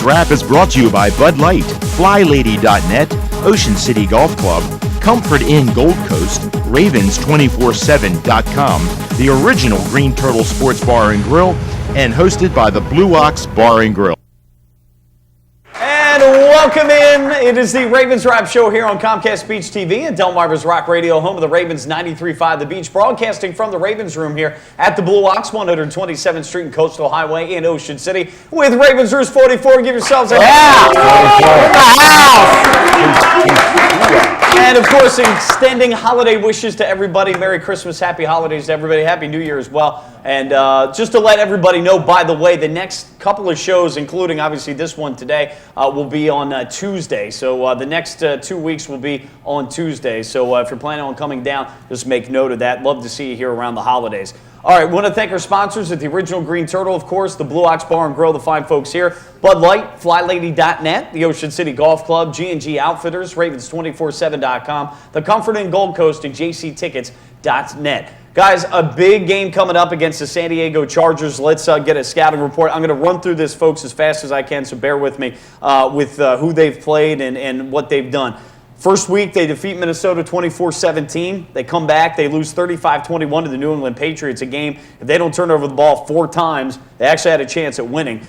Wrap is brought to you by Bud Light, FlyLady.net, Ocean City Golf Club, Comfort Inn Gold Coast, Ravens247.com, the original Green Turtle Sports Bar and Grill, and hosted by the Blue Ox Bar and Grill. And welcome in. It is the Ravens Wrap Show here on Comcast Beach TV and Delmarva's Rock Radio, home of the Ravens 93.5 The Beach, broadcasting from the Ravens room here at the Blue Ox, 127th Street and Coastal Highway in Ocean City with Ravens Roost 44. Give yourselves a hand. And, of course, extending holiday wishes to everybody. Merry Christmas, Happy Holidays to everybody. Happy New Year as well. And just to let everybody know, by the way, the next couple of shows, including obviously this one today, will be on Tuesday. So the next 2 weeks will be on Tuesday. So if you're planning on coming down, just make note of that. Love to see you here around the holidays. All right, we want to thank our sponsors at the original Green Turtle, of course, the Blue Ox Bar and Grill, the fine folks here, Bud Light, FlyLady.net, the Ocean City Golf Club, G&G Outfitters, Ravens247.com, the Comfort Inn Gold Coast, and JCTickets.net. Guys, a big game coming up against the San Diego Chargers. Let's get a scouting report. I'm going to run through this, folks, as fast as I can, so bear with me with who they've played and what they've done. First week, they defeat Minnesota 24-17. They come back. They lose 35-21 to the New England Patriots, a game, if they don't turn over the ball 4 times, they actually had a chance at winning.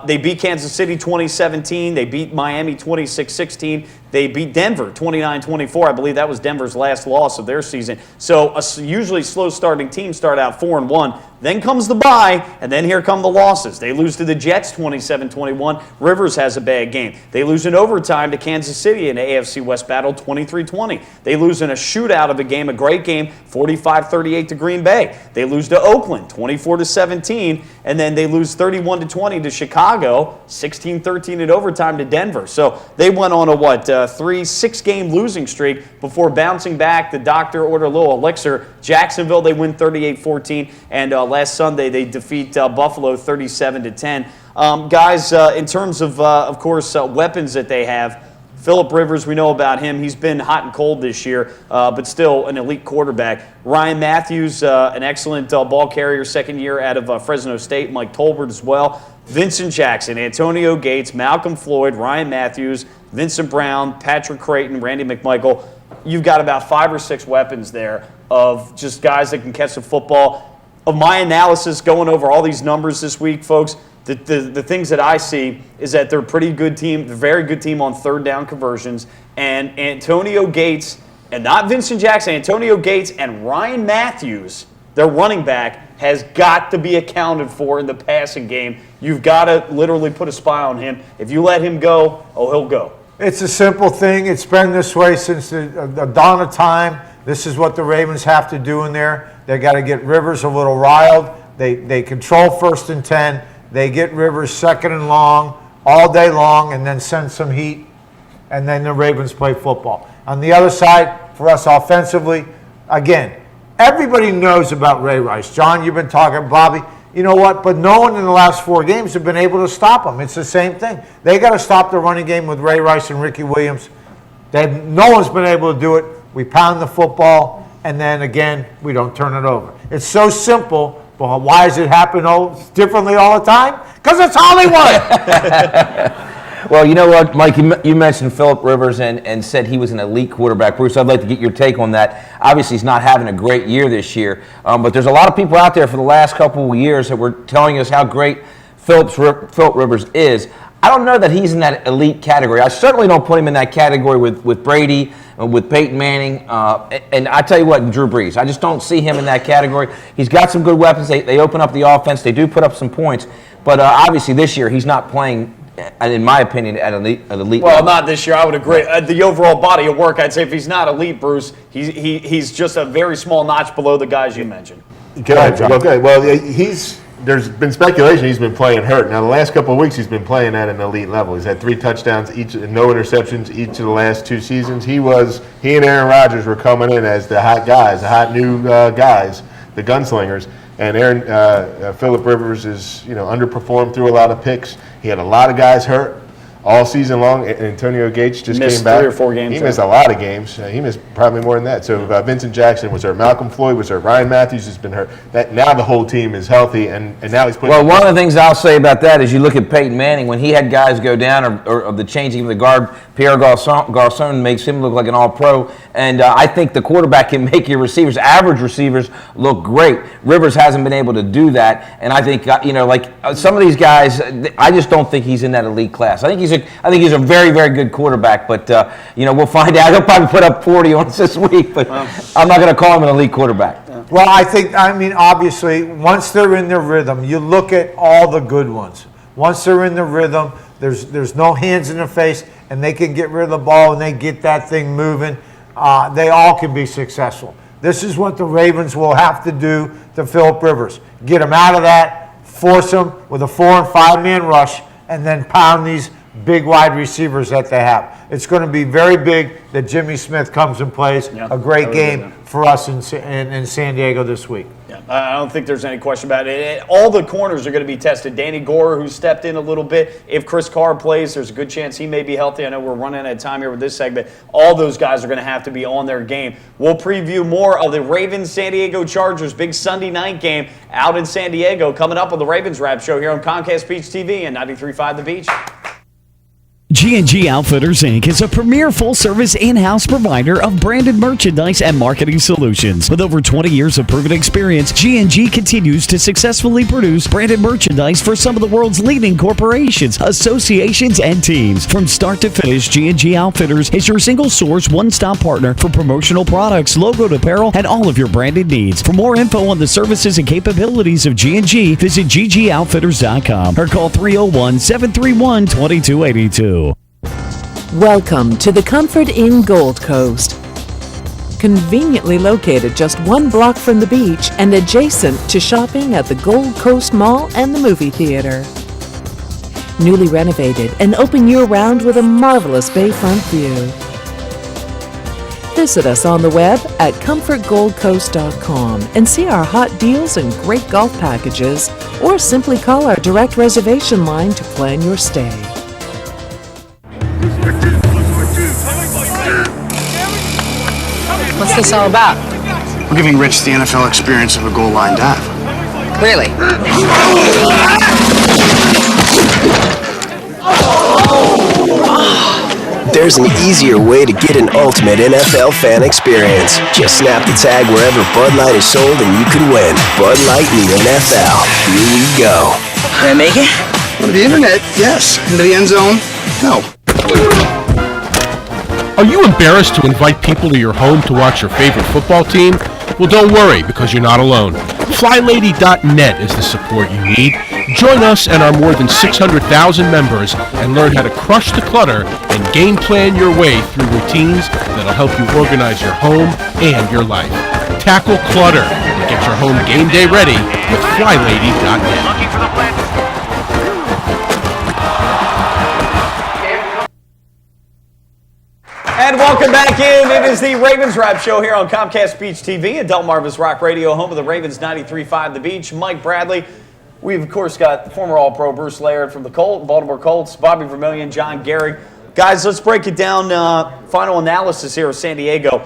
They beat Kansas City 2017. They beat Miami 26-16. They beat Denver 29-24. I believe that was Denver's last loss of their season. So a usually slow-starting team start out 4-1. Then comes the bye, and then here come the losses. They lose to the Jets 27-21. Rivers has a bad game. They lose in overtime to Kansas City in the AFC West battle 23-20. They lose in a shootout of a game, a great game, 45-38 to Green Bay. They lose to Oakland 24-17, and then they lose 31-20 to Chicago, 16-13 in overtime to Denver. So they went on a 6-game losing streak before bouncing back. The doctor ordered a little elixir. Jacksonville, they win 38-14, and last Sunday they defeat Buffalo 37-10. Guys, in terms of course, weapons that they have, Phillip Rivers, we know about him. He's been hot and cold this year, but still an elite quarterback. Ryan Matthews, an excellent ball carrier, second year out of Fresno State. Mike Tolbert as well. Vincent Jackson, Antonio Gates, Malcolm Floyd, Ryan Matthews, Vincent Brown, Patrick Creighton, Randy McMichael. You've got about 5 or 6 weapons there of just guys that can catch the football. Of my analysis going over all these numbers this week, folks, the things that I see is that they're a pretty good team, they're a very good team on third down conversions, and Antonio Gates, and not Vincent Jackson, Antonio Gates and Ryan Matthews, their running back, has got to be accounted for in the passing game. You've got to literally put a spy on him. If you let him go, he'll go. It's a simple thing. It's been this way since the dawn of time. This is what the Ravens have to do in there. They got to get Rivers a little riled. They control 1st and 10. They get Rivers 2nd and long all day long, and then send some heat, and then the Ravens play football. On the other side, for us offensively, again, everybody knows about Ray Rice. John, you've been talking, Bobby. You know what? But no one in the last 4 games have been able to stop him. It's the same thing. They got to stop the running game with Ray Rice and Ricky Williams. No one's been able to do it. We pound the football, and then again, we don't turn it over. It's so simple. But why does it happen differently all the time? Because it's Hollywood. Well, you know what, Mike, you mentioned Phillip Rivers and said he was an elite quarterback. Bruce, I'd like to get your take on that. Obviously, he's not having a great year this year, but there's a lot of people out there for the last couple of years that were telling us how great Phillip Rivers is. I don't know that he's in that elite category. I certainly don't put him in that category with Brady, with Peyton Manning, and I tell you what, Drew Brees. I just don't see him in that category. He's got some good weapons. They open up the offense. They do put up some points. But obviously this year he's not playing, in my opinion, at an elite well, level. not this year. I would agree. The overall body of work, I'd say if he's not elite, Bruce, he's just a very small notch below the guys you mentioned. Okay. Well, there's been speculation he's been playing hurt. Now, the last couple of weeks he's been playing at an elite level. He's had 3 touchdowns, no interceptions each of the last 2 seasons. He and Aaron Rodgers were coming in as the hot guys, the hot new guys, the gunslingers. And Phillip Rivers is underperformed through a lot of picks. He had a lot of guys hurt. all season long. Antonio Gates just Missed came back. 3 or 4 games, He yeah. missed a lot of games. He missed probably more than that. So Vincent Jackson was hurt. Malcolm Floyd was hurt. Ryan Matthews has been hurt. Now the whole team is healthy, and now he's putting. Well, one of the things I'll say about that is you look at Peyton Manning, when he had guys go down or the changing of the guard, Pierre Garçon makes him look like an all-pro. And I think the quarterback can make your receivers, average receivers, look great. Rivers hasn't been able to do that. And I think, some of these guys, I just don't think he's in that elite class. I think he's a very, very good quarterback. But, we'll find out. He'll probably put up 40 on us this week. But I'm not going to call him an elite quarterback. Well, obviously, once they're in their rhythm, you look at all the good ones. Once they're in the rhythm, there's no hands in their face, and they can get rid of the ball and they get that thing moving. They all can be successful. This is what the Ravens will have to do to Phillip Rivers. Get him out of that, force him with a 4- and 5-man rush, and then pound these big wide receivers that they have. It's going to be very big that Jimmy Smith comes and plays a great game for us in San Diego this week. Yeah, I don't think there's any question about it. All the corners are going to be tested. Danny Gore, who stepped in a little bit. If Chris Carr plays, there's a good chance he may be healthy. I know we're running out of time here with this segment. All those guys are going to have to be on their game. We'll preview more of the Ravens-San Diego Chargers big Sunday night game out in San Diego coming up on the Ravens Wrap Show here on Comcast Beach TV and 93.5 The Beach. G&G Outfitters, Inc. is a premier full-service in-house provider of branded merchandise and marketing solutions. With over 20 years of proven experience, G&G continues to successfully produce branded merchandise for some of the world's leading corporations, associations, and teams. From start to finish, G&G Outfitters is your single-source, one-stop partner for promotional products, logoed apparel, and all of your branded needs. For more info on the services and capabilities of G&G, visit ggoutfitters.com or call 301-731-2282. Welcome to the Comfort Inn Gold Coast. Conveniently located just 1 block from the beach and adjacent to shopping at the Gold Coast Mall and the movie theater. Newly renovated and open year-round with a marvelous bayfront view. Visit us on the web at comfortgoldcoast.com and see our hot deals and great golf packages, or simply call our direct reservation line to plan your stay. What's this all about? We're giving Rich the NFL experience of a goal line dive. Clearly. There's an easier way to get an ultimate NFL fan experience. Just snap the tag wherever Bud Light is sold and you can win. Bud Light in the NFL. Here we go. Can I make it? On the internet, yes. Into the end zone, no. Are you embarrassed to invite people to your home to watch your favorite football team? Well, don't worry, because you're not alone. FlyLady.net is the support you need. Join us and our more than 600,000 members and learn how to crush the clutter and game plan your way through routines that'll help you organize your home and your life. Tackle clutter and get your home game day ready with FlyLady.net. And welcome back in. It is the Ravens Wrap Show here on Comcast Beach TV and Delmarva's Rock Radio, home of the Ravens 93.5 The Beach. Mike Bradley. We've, of course, got the former All-Pro Bruce Laird from the Baltimore Colts, Bobby Vermillion, John Gehrig. Guys, let's break it down. Final analysis here of San Diego.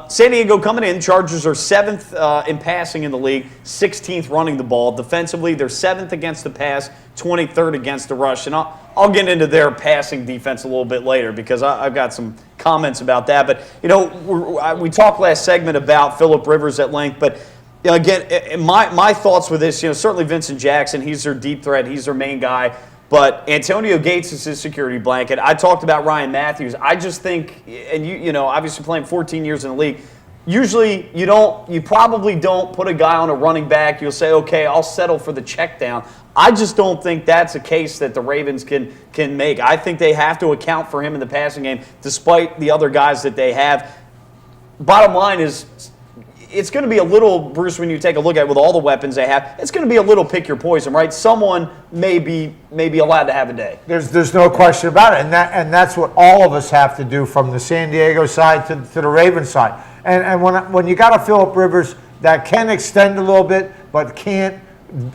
San Diego coming in. Chargers are 7th in passing in the league, 16th running the ball. Defensively, they're 7th against the pass, 23rd against the rush. And I'll get into their passing defense a little bit later because I've got some comments about that. But, we talked last segment about Phillip Rivers at length. But, again, my thoughts with this, certainly Vincent Jackson, he's their deep threat. He's their main guy. But Antonio Gates is his security blanket. I talked about Ryan Matthews. I just think, and obviously playing 14 years in the league, usually you probably don't put a guy on a running back. You'll say, okay, I'll settle for the check down. I just don't think that's a case that the Ravens can make. I think they have to account for him in the passing game, despite the other guys that they have. Bottom line is, it's going to be a little, Bruce, when you take a look at it with all the weapons they have, it's going to be a little pick your poison, right? Someone may be allowed to have a day. There's no question about it, and that's what all of us have to do from the San Diego side to the Ravens side. And when you got a Phillip Rivers that can extend a little bit, but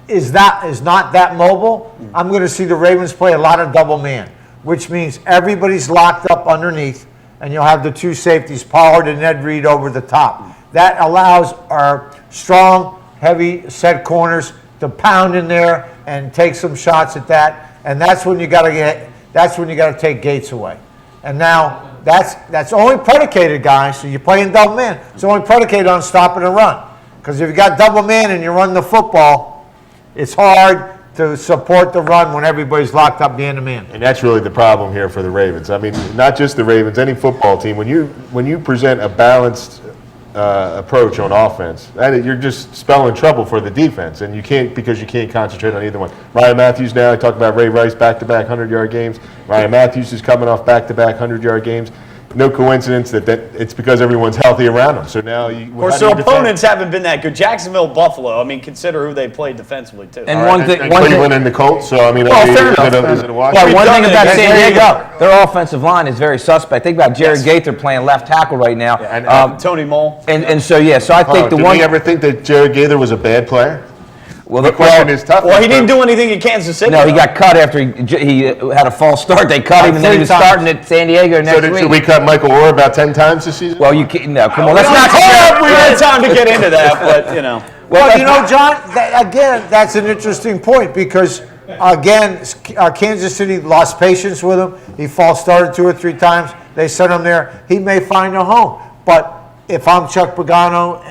is not that mobile, I'm going to see the Ravens play a lot of double man. which means everybody's locked up underneath, and you'll have the two safeties, Pollard and Ed Reed, over the top. That allows our strong, heavy set corners to pound in there and take some shots at that. And that's when you got to take Gates away. And now that's only predicated, guys. So you're playing double man. It's only predicated on stopping and run. Because if you got double man and you run the football, it's hard to support the run when everybody's locked up behind the man. And that's really the problem here for the Ravens. I mean, not just the Ravens, any football team. When you present a balanced approach on offense, you're just spelling trouble for the defense, and you can't, because you can't concentrate on either one. Ryan Matthews now, I talked about Ray Rice back-to-back 100-yard games. Ryan Matthews is coming off back-to-back 100-yard games. No coincidence that it's because everyone's healthy around them. So now, of course, their opponents haven't been that good. Jacksonville, Buffalo. I mean, consider who they played defensively too. And Cleveland and the Colts. So I mean, is it a wash? Well, one thing about San Diego, their offensive line is very suspect. Think about Jared Gaither playing left tackle right now, and Tony Mole. And so I think did we ever think that Jared Gaither was a bad player? Well, the question is tough. Well, he didn't do anything in Kansas City. No, he got cut after he had a false start. They cut him, and then he was starting at San Diego next week. Should we cut Michael Orr about 10 times this season? Well, you can't. No, come on. Let's not. We had time to get into that, but you know. Well, you know, John, again, that's an interesting point because, again, Kansas City lost patience with him. He false started 2 or 3 times. They sent him there. He may find a home. But if I'm Chuck Pagano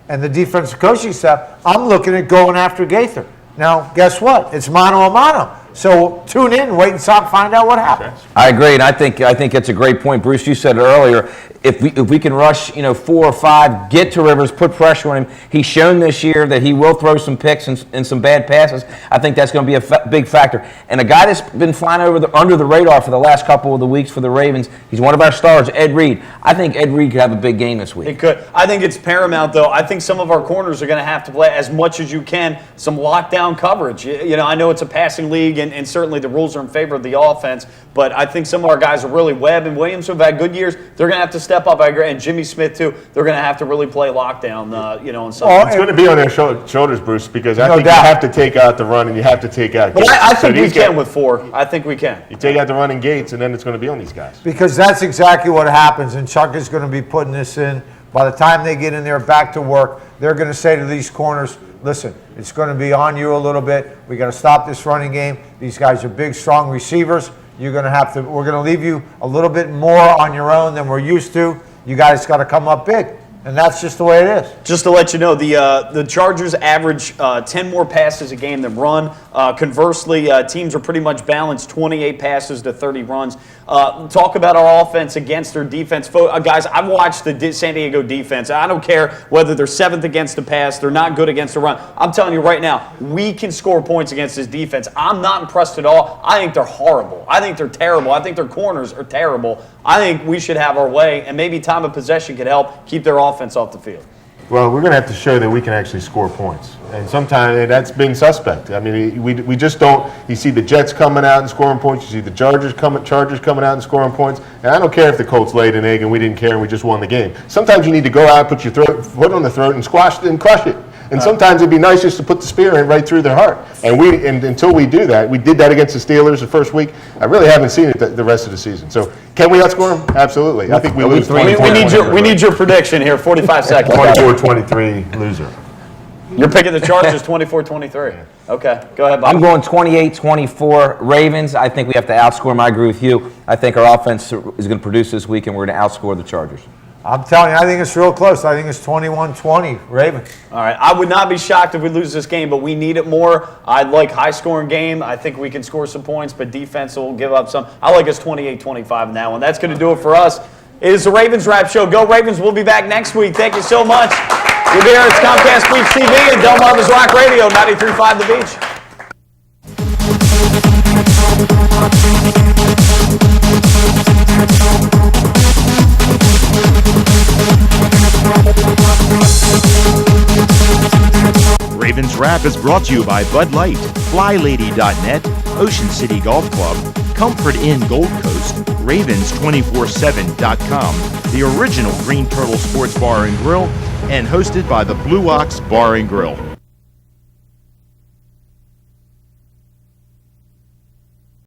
and the defensive coaching staff, I'm looking at going after Gaither. Now, guess what? It's mano a mano. So tune in, wait and find out what happens. I agree, and I think it's a great point, Bruce. You said it earlier. If we can rush, 4 or 5, get to Rivers, put pressure on him. He's shown this year that he will throw some picks and some bad passes. I think that's going to be a big factor. And a guy that's been flying under the radar for the last couple of the weeks for the Ravens, he's one of our stars, Ed Reed. I think Ed Reed could have a big game this week. He could. I think it's paramount, though. I think some of our corners are going to have to play as much as you can, some lockdown coverage. I know it's a passing league, and certainly the rules are in favor of the offense, but I think some of our guys are really, Webb and Williams, who have had good years, they're going to have to step up. I agree. And Jimmy Smith, too, they're going to have to really play lockdown, on Sunday. It's going to be on their shoulders, Bruce, because I think you have to take out the run and you have to take out Gates. But I think we can with 4. I think we can. You take out the run and Gates, and then it's going to be on these guys. Because that's exactly what happens, and Chuck is going to be putting this in. By the time they get in there back to work, they're going to say to these corners, listen, it's going to be on you a little bit. We got to stop this running game. These guys are big, strong receivers. We're going to leave you a little bit more on your own than we're used to. You guys got to come up big. And that's just the way it is. Just to let you know, the Chargers average 10 more passes a game than run. Conversely, teams are pretty much balanced, 28 passes to 30 runs. Talk about our offense against their defense. Guys, I've watched the San Diego defense. I don't care whether they're 7th against the pass. They're not good against the run. I'm telling you right now, we can score points against this defense. I'm not impressed at all. I think they're horrible. I think they're terrible. I think their corners are terrible. I think we should have our way, and maybe time of possession could help keep their offense off the field. Well, we're going to have to show that we can actually score points. And sometimes that's been suspect. I mean, we just don't. You see the Jets coming out and scoring points. You see the Chargers coming out and scoring points. And I don't care if the Colts laid an egg and we didn't care and we just won the game. Sometimes you need to go out, put your foot on the throat and squash it and crush it. And sometimes it'd be nice just to put the spear in right through their heart. And until we do that, we did that against the Steelers the first week. I really haven't seen it the rest of the season. So can we outscore them? Absolutely. I think we lose. We need your prediction here. 45 seconds. 24-23 loser. You're picking the Chargers 24-23. Okay, go ahead, Bob. I'm going 28-24 Ravens. I think we have to outscore them. I agree with you. I think our offense is going to produce this week, and we're going to outscore the Chargers. I'm telling you, I think it's real close. I think it's 21-20 Ravens. All right. I would not be shocked if we lose this game, but we need it more. I'd like high-scoring game. I think we can score some points, but defense will give up some. I like us 28-25 in that one. That's going to do it for us. It is the Ravens Wrap Show. Go Ravens. We'll be back next week. Thank you so much. You'll be here at Comcast Beach TV and Delmarva's Rock Radio, 93.5 The Beach. Ravens Wrap is brought to you by Bud Light, FlyLady.net, Ocean City Golf Club, Comfort Inn Gold Coast, Ravens247.com, the original Green Turtle Sports Bar and Grill, and hosted by the Blue Ox Bar and Grill.